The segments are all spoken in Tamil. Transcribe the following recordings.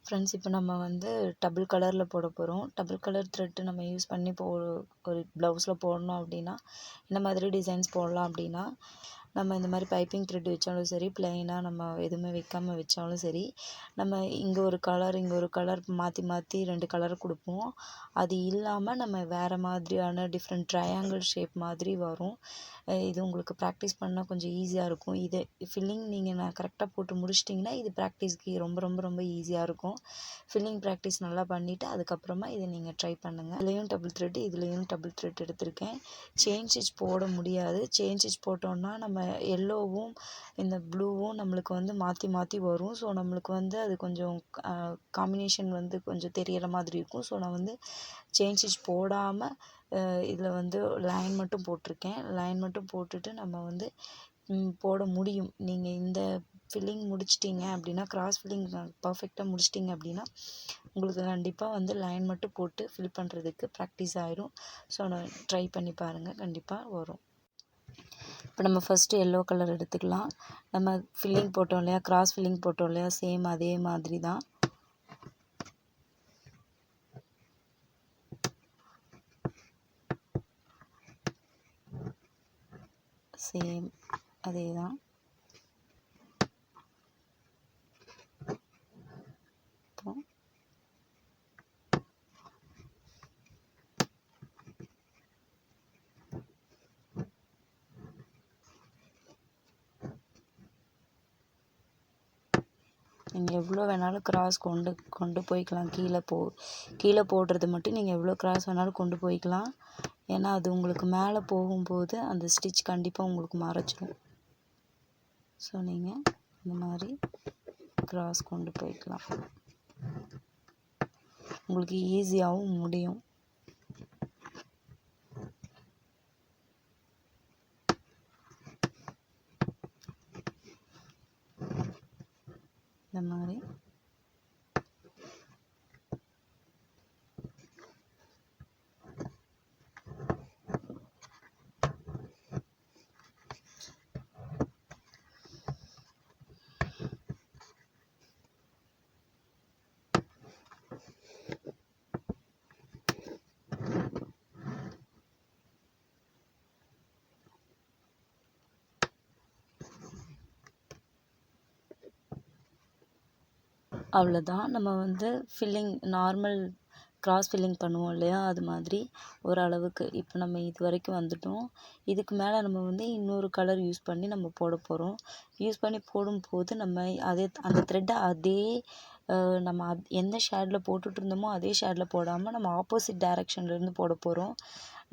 ஃப்ரெண்ட்ஸ், இப்போ நம்ம வந்து டபுள் கலரில் போட போகிறோம். டபுள் கலர் த்ரெட்டு நம்ம யூஸ் பண்ணி இப்போ ஒரு ப்ளவுஸில் போடணும் அப்படின்னா இந்த மாதிரி டிசைன்ஸ் போடலாம். அப்படின்னா நம்ம இந்த மாதிரி பைப்பிங் த்ரெட் வச்சாலும் சரி, ப்ளைனாக நம்ம எதுவுமே வைக்காமல் வச்சாலும் சரி, நம்ம இங்கே ஒரு கலர் இங்கே ஒரு கலர் மாற்றி மாற்றி 2 கலர் கொடுப்போம். அது இல்லாமல் நம்ம வேறு மாதிரியான டிஃப்ரெண்ட் ட்ரையாங்கிள் ஷேப் மாதிரி வரும். இது உங்களுக்கு ப்ராக்டிஸ் பண்ணால் கொஞ்சம் ஈஸியாக இருக்கும். இது ஃபில்லிங் நான் கரெக்டாக போட்டு முடிச்சிட்டிங்கன்னா இது ப்ராக்டிஸ்க்கு ரொம்ப ரொம்ப ரொம்ப ஈஸியாக இருக்கும். ஃபில்லிங் ப்ராக்டிஸ் நல்லா பண்ணிவிட்டு அதுக்கப்புறமா இதை நீங்கள் ட்ரை பண்ணுங்கள். இதுலேயும் டபுள் த்ரெட், இதுலேயும் டபுள் த்ரெட் எடுத்திருக்கேன். செயின் ஸ்டிச் போட முடியாது. செயின் ஸ்டிச் போட்டோன்னா நம்ம எல்லோவும் இந்த ப்ளூவும் நம்மளுக்கு வந்து மாற்றி மாற்றி வரும். ஸோ நம்மளுக்கு வந்து அது கொஞ்சம் காம்பினேஷன் வந்து கொஞ்சம் தெரியற மாதிரி இருக்கும். ஸோ நான் வந்து செயின் ஸ்டிச் போடாமல் இதில் வந்து லைன் மட்டும் போட்டிருக்கேன். லைன் மட்டும் போட்டுட்டு நம்ம வந்து போட முடியும். நீங்கள் இந்த ஃபில்லிங் முடிச்சிட்டிங்க அப்படின்னா, கிராஸ் ஃபில்லிங் பர்ஃபெக்டாக முடிச்சிட்டிங்க அப்படின்னா உங்களுக்கு கண்டிப்பாக வந்து லைன் மட்டும் போட்டு ஃபில் பண்ணுறதுக்கு ப்ராக்டிஸ் ஆயிரும். ஸோ நான் ட்ரை பண்ணி பாருங்கள், கண்டிப்பாக வரும். இப்போ நம்ம ஃபஸ்ட்டு எல்லோ கலர் எடுத்துக்கலாம். நம்ம ஃபில்லிங் போட்டோம் இல்லையா, கிராஸ் ஃபில்லிங் போட்டோம் இல்லையா, சேம் அதே மாதிரி தான். சேம் அதே தான். நீங்கள் எவ்வளோ வேணாலும் கிராஸ் கொண்டு போய்க்கலாம். கீழே போடுறது மட்டும் நீங்கள் எவ்வளோ கிராஸ் வேணாலும் கொண்டு போய்க்கலாம். ஏன்னா அது உங்களுக்கு மேலே போகும்போது அந்த ஸ்டிச் கண்டிப்பாக உங்களுக்கு மறைச்சிடும். ஸோ நீங்கள் இந்த மாதிரி கிராஸ் கொண்டு போய்க்கலாம், உங்களுக்கு ஈஸியாகவும் முடியும். இந்த மாதிரி அவ்வளோதான். நம்ம வந்து ஃபில்லிங் நார்மல் கிராஸ் ஃபில்லிங் பண்ணுவோம் இல்லையா, அது மாதிரி ஓரளவுக்கு இப்போ நம்ம இது வரைக்கும் வந்துட்டோம். இதுக்கு மேலே நம்ம வந்து இன்னொரு கலர் யூஸ் பண்ணி நம்ம போட போகிறோம். யூஸ் பண்ணி போடும்போது நம்ம அந்த த்ரெட்டை அதே நம்ம எந்த ஷேடில் போட்டுட்டு இருந்தோமோ அதே ஷேடில் போடாமல் நம்ம ஆப்போசிட் டைரெக்ஷன்லேருந்து போட போகிறோம்.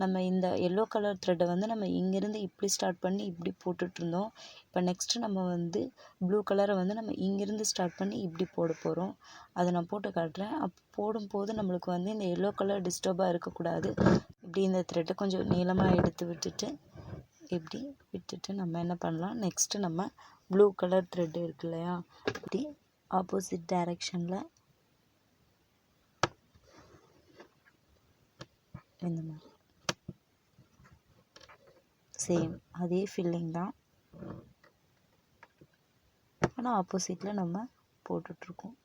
நம்ம இந்த எல்லோ கலர் த்ரெட்டை வந்து நம்ம இங்கேருந்து இப்படி ஸ்டார்ட் பண்ணி இப்படி போட்டுட்ருந்தோம். இப்போ நெக்ஸ்ட்டு நம்ம வந்து ப்ளூ கலரை வந்து நம்ம இங்கேருந்து ஸ்டார்ட் பண்ணி இப்படி போட போகிறோம். அதை நான் போட்டு காட்டுறேன். போடும்போது நம்மளுக்கு வந்து இந்த எல்லோ கலர் டிஸ்டர்பாக இருக்கக்கூடாது. இப்படி இந்த த்ரெட்டை கொஞ்சம் நீளமாக எடுத்து விட்டுட்டு இப்படி விட்டுட்டு நம்ம என்ன பண்ணலாம், நெக்ஸ்ட்டு நம்ம ப்ளூ கலர் த்ரெட்டு இருக்கு இல்லையா, இப்படி ஆப்போசிட் டைரெக்ஷனில் இந்த மாதிரி சேம் அதே ஃபில்லிங் தான், ஆனால் ஆப்போசிட்டில் நம்ம போட்டுட்ருக்கோம்.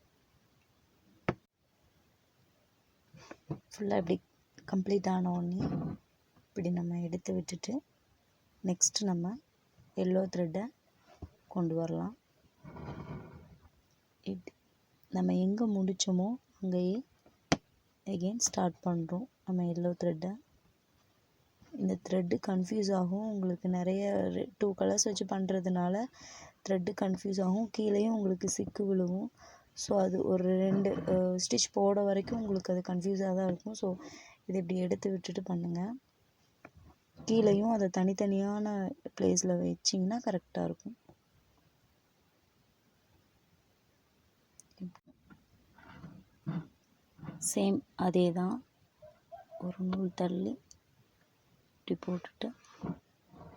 ஃபுல்லாக இப்படி கம்ப்ளீட் ஆனோடனே இப்படி நம்ம எடுத்து விட்டுட்டு நெக்ஸ்ட்டு நம்ம எல்லோ த்ரெட்டை கொண்டு வரலாம். இப்படி நம்ம எங்கே முடித்தோமோ அங்கேயே எகெயின் ஸ்டார்ட் பண்ணுறோம் நம்ம எல்லோ த்ரெட்டை. இந்த த்ரெட்டு கன்ஃபியூஸ் ஆகும் உங்களுக்கு, நிறைய 2 கலர்ஸ் வச்சு பண்ணுறதுனால த்ரெட்டு கன்ஃபியூஸ் ஆகும், கீழேயும் உங்களுக்கு சிக்கு விழுவும். ஸோ அது ஒரு 2 ஸ்டிச் போட வரைக்கும் உங்களுக்கு அது கன்ஃபியூஸாக தான் இருக்கும். ஸோ இதை இப்படி எடுத்து விட்டுட்டு பண்ணுங்கள். கீழேயும் அதை தனித்தனியான ப்ளேஸில் வச்சிங்கன்னா கரெக்டாக இருக்கும். சேம் அதே தான், ஒரு நூல் தள்ளி இப்படி போட்டுட்டு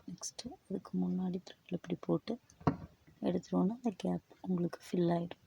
நெக்ஸ்ட்டு அதுக்கு முன்னாடி த்ரெட்டில் இப்படி போட்டு எடுத்துட்டோன்னா அந்த கேப் உங்களுக்கு ஃபில் ஆகிடும்.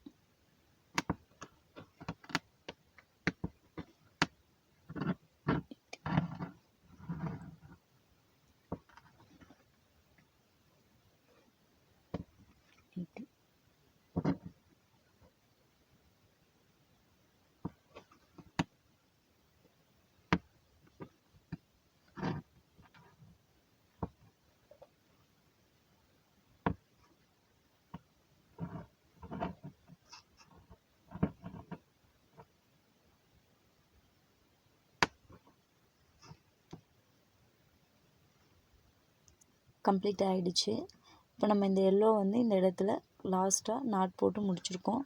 கம்ப்ளீட் ஆகிடுச்சு. இப்போ நம்ம இந்த எல்லோ வந்து இந்த இடத்துல லாஸ்ட்டாக நாட் போட்டு முடிச்சிருக்கோம்.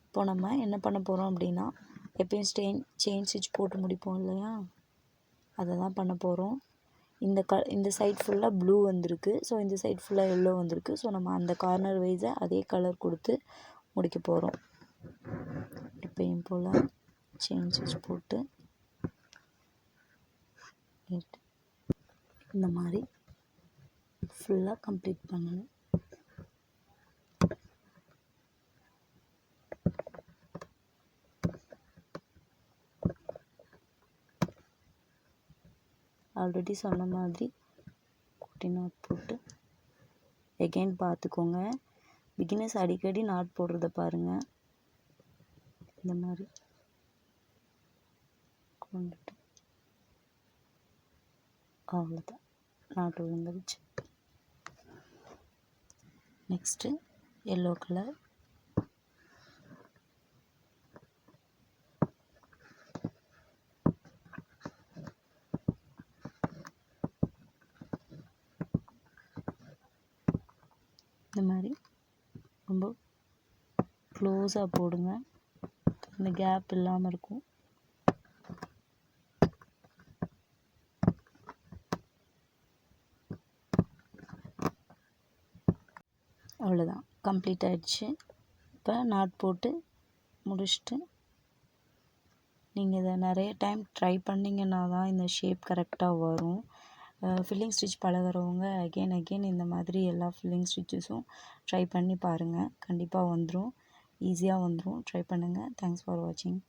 இப்போ நம்ம என்ன பண்ண போகிறோம் அப்படின்னா, எப்பயும் செயின் ஸ்டிச் போட்டு முடிப்போம் இல்லையா, அதை தான் பண்ண போகிறோம். இந்த சைட் ஃபுல்லாக ப்ளூ வந்திருக்கு, ஸோ இந்த சைட் ஃபுல்லாக எல்லோ வந்திருக்கு. ஸோ நம்ம அந்த கார்னர் வைஸை அதே கலர் கொடுத்து முடிக்க போகிறோம். எப்பயும் போல் செயின் ஸ்டிச் போட்டு இந்த மாதிரி ஃபுல்லாக கம்ப்ளீட் பண்ணணும். ஆல்ரெடி சொன்ன மாதிரி குட்டி நாட் போட்டு எகெயின் பார்த்துக்கோங்க. பிகினர்ஸ் அடிக்கடி நாட் போடுறத பாருங்கள். இந்த மாதிரி கொண்டுட்டு அவ்வளோதான், நாட் விழுந்துருச்சு. Next yellow colour. இந்த மாதிரி ரொம்ப க்ளோஸாக போடுங்க, இந்த கேப் இல்லாமல் இருக்கும். அவ்வளோதான், கம்ப்ளீட் ஆகிடுச்சு. இப்போ நாட் போட்டு முடிச்சுட்டு நீங்கள் இதை நிறைய டைம் ட்ரை பண்ணிங்கன்னா தான் இந்த ஷேப் கரெக்டாக வரும். ஃபில்லிங் ஸ்டிச் பழகிறவங்க அகெயின் இந்த மாதிரி எல்லா ஃபில்லிங் ஸ்டிச்சஸும் ட்ரை பண்ணி பாருங்கள். கண்டிப்பாக வந்துடும், ஈஸியாக வந்துடும். ட்ரை பண்ணுங்கள். தேங்க்ஸ் ஃபார் வாட்சிங்.